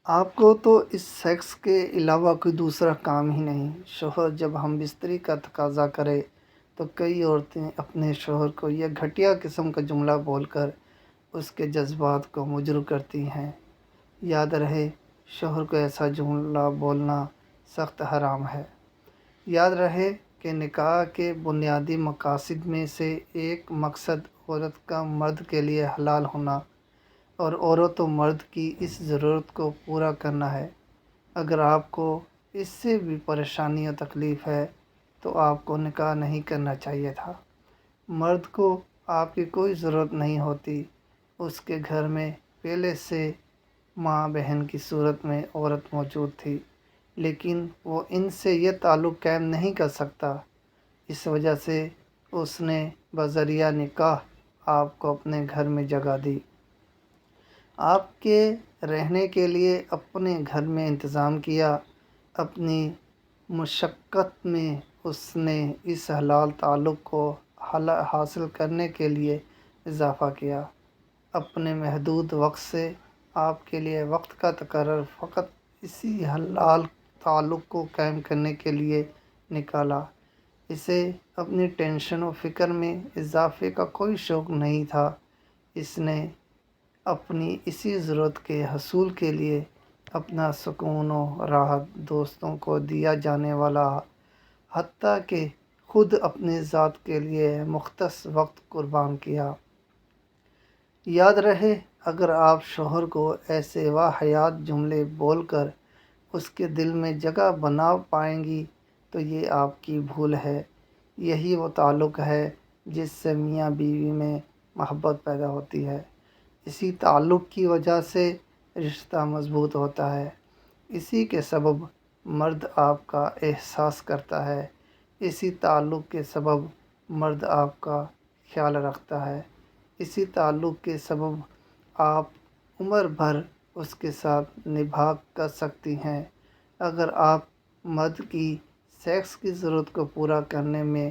آپ کو تو اس سیکس کے علاوہ کوئی دوسرا کام ہی نہیں۔ شوہر جب ہم بستری کا تقاضا کرے تو کئی عورتیں اپنے شوہر کو یہ گھٹیا قسم کا جملہ بول کر اس کے جذبات کو مجروح کرتی ہیں۔ یاد رہے، شوہر کو ایسا جملہ بولنا سخت حرام ہے۔ یاد رہے کہ نکاح کے بنیادی مقاصد میں سے ایک مقصد عورت کا مرد کے لیے حلال ہونا اور عورت و مرد کی اس ضرورت کو پورا کرنا ہے۔ اگر آپ کو اس سے بھی پریشانی و تکلیف ہے تو آپ کو نکاح نہیں کرنا چاہیے تھا۔ مرد کو آپ کی کوئی ضرورت نہیں ہوتی، اس کے گھر میں پہلے سے ماں بہن کی صورت میں عورت موجود تھی، لیکن وہ ان سے یہ تعلق قائم نہیں کر سکتا۔ اس وجہ سے اس نے بذریعہ نکاح آپ کو اپنے گھر میں جگہ دی۔ آپ کے رہنے کے لیے اپنے گھر میں انتظام کیا۔ اپنی مشقت میں اس نے اس حلال تعلق کو حاصل کرنے کے لیے اضافہ کیا۔ اپنے محدود وقت سے آپ کے لیے وقت کا تقرر فقط اسی حلال تعلق کو قائم کرنے کے لیے نکالا۔ اسے اپنی ٹینشن و فکر میں اضافے کا کوئی شوق نہیں تھا۔ اس نے اپنی اسی ضرورت کے حصول کے لیے اپنا سکون و راحت دوستوں کو دیا جانے والا، حتیٰ کہ خود اپنی ذات کے لیے مختص وقت قربان کیا۔ یاد رہے، اگر آپ شوہر کو ایسے واحیات جملے بول کر اس کے دل میں جگہ بنا پائیں گی تو یہ آپ کی بھول ہے۔ یہی وہ تعلق ہے جس سے میاں بیوی میں محبت پیدا ہوتی ہے۔ اسی تعلق کی وجہ سے رشتہ مضبوط ہوتا ہے۔ اسی کے سبب مرد آپ کا احساس کرتا ہے۔ اسی تعلق کے سبب مرد آپ کا خیال رکھتا ہے۔ اسی تعلق کے سبب آپ عمر بھر اس کے ساتھ نبھا کر سکتی ہیں۔ اگر آپ مرد کی سیکس کی ضرورت کو پورا کرنے میں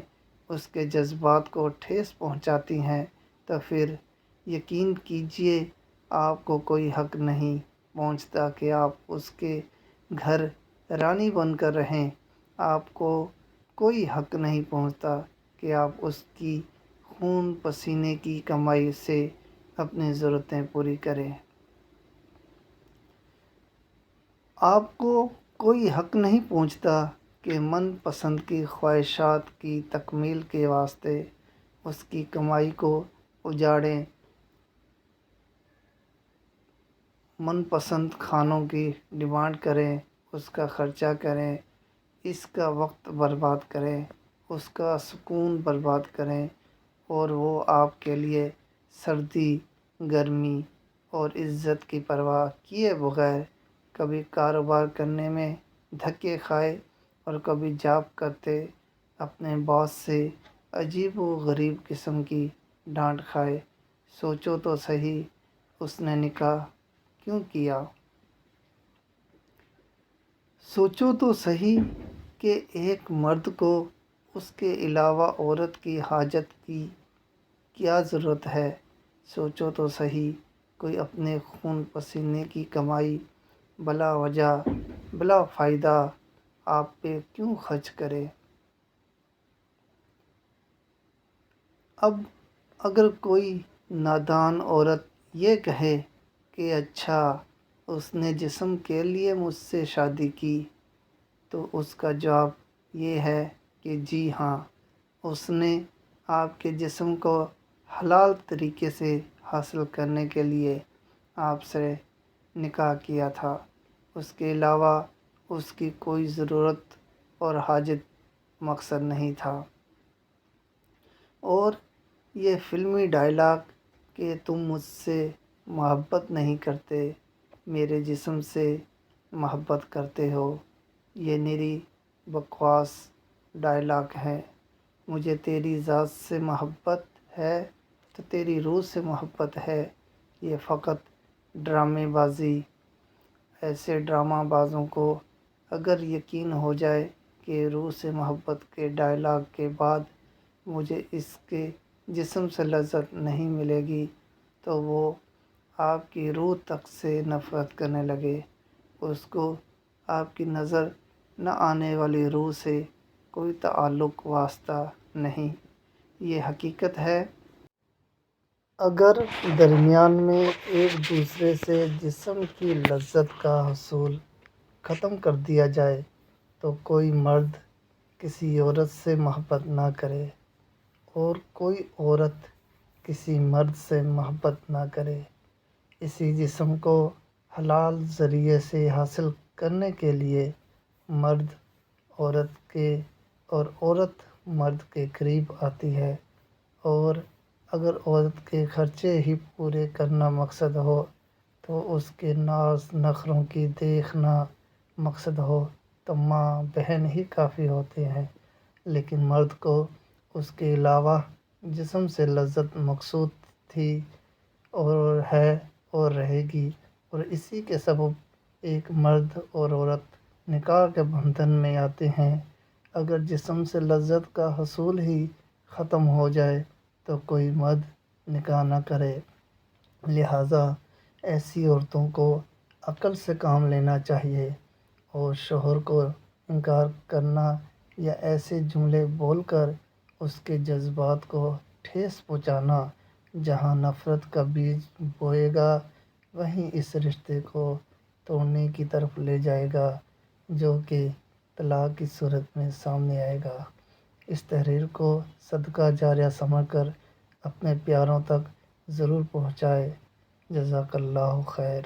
اس کے جذبات کو ٹھیس پہنچاتی ہیں تو پھر یقین کیجیے آپ کو کوئی حق نہیں پہنچتا کہ آپ اس کے گھر رانی بن کر رہیں۔ آپ کو کوئی حق نہیں پہنچتا کہ آپ اس کی خون پسینے کی کمائی سے اپنی ضرورتیں پوری کریں۔ آپ کو کوئی حق نہیں پہنچتا کہ من پسند کی خواہشات کی تکمیل کے واسطے اس کی کمائی کو اجاڑیں، من پسند کھانوں کی ڈیمانڈ کریں، اس کا خرچہ کریں، اس کا وقت برباد کریں، اس کا سکون برباد کریں، اور وہ آپ کے لیے سردی، گرمی اور عزت کی پرواہ کیے بغیر کبھی کاروبار کرنے میں دھکے کھائے اور کبھی جاب کرتے اپنے باس سے عجیب و غریب قسم کی ڈانٹ کھائے۔ سوچو تو صحیح، اس نے نکاح کیوں کیا؟ سوچو تو صحیح کہ ایک مرد کو اس کے علاوہ عورت کی حاجت کی کیا ضرورت ہے؟ سوچو تو صحیح، کوئی اپنے خون پسینے کی کمائی بلا وجہ، بلا فائدہ آپ پہ کیوں خرچ کرے؟ اب اگر کوئی نادان عورت یہ کہے کہ اچھا، اس نے جسم کے لیے مجھ سے شادی کی، تو اس کا جواب یہ ہے کہ جی ہاں، اس نے آپ کے جسم کو حلال طریقے سے حاصل کرنے کے لیے آپ سے نکاح کیا تھا۔ اس کے علاوہ اس کی کوئی ضرورت اور حاجت مقصد نہیں تھا۔ اور یہ فلمی ڈائلاگ کہ تم مجھ سے محبت نہیں کرتے، میرے جسم سے محبت کرتے ہو، یہ نری بکواس ڈائلاگ ہے۔ مجھے تیری ذات سے محبت ہے تو تیری روح سے محبت ہے، یہ فقط ڈرامے بازی۔ ایسے ڈرامہ بازوں کو اگر یقین ہو جائے کہ روح سے محبت کے ڈائلاگ کے بعد مجھے اس کے جسم سے لذت نہیں ملے گی تو وہ آپ کی روح تک سے نفرت کرنے لگے۔ اس کو آپ کی نظر نہ آنے والی روح سے کوئی تعلق واسطہ نہیں، یہ حقیقت ہے۔ اگر درمیان میں ایک دوسرے سے جسم کی لذت کا حصول ختم کر دیا جائے تو کوئی مرد کسی عورت سے محبت نہ کرے اور کوئی عورت کسی مرد سے محبت نہ کرے۔ اسی جسم کو حلال ذریعے سے حاصل کرنے کے لیے مرد عورت کے اور عورت مرد کے قریب آتی ہے، اور اگر عورت کے خرچے ہی پورے کرنا مقصد ہو تو اس کے ناز نخروں کی دیکھنا مقصد ہو تو ماں بہن ہی کافی ہوتے ہیں، لیکن مرد کو اس کے علاوہ جسم سے لذت مقصود تھی اور ہے اور رہے گی، اور اسی کے سبب ایک مرد اور عورت نکاح کے بندھن میں آتے ہیں۔ اگر جسم سے لذت کا حصول ہی ختم ہو جائے تو کوئی مرد نکاح نہ کرے۔ لہٰذا ایسی عورتوں کو عقل سے کام لینا چاہیے اور شوہر کو انکار کرنا یا ایسے جملے بول کر اس کے جذبات کو ٹھیس پہنچانا جہاں نفرت کا بیج بوئے گا وہیں اس رشتے کو توڑنے کی طرف لے جائے گا، جو کہ طلاق کی صورت میں سامنے آئے گا۔ اس تحریر کو صدقہ جاریہ سمجھ کر اپنے پیاروں تک ضرور پہنچائیں۔ جزاک اللہ خیر۔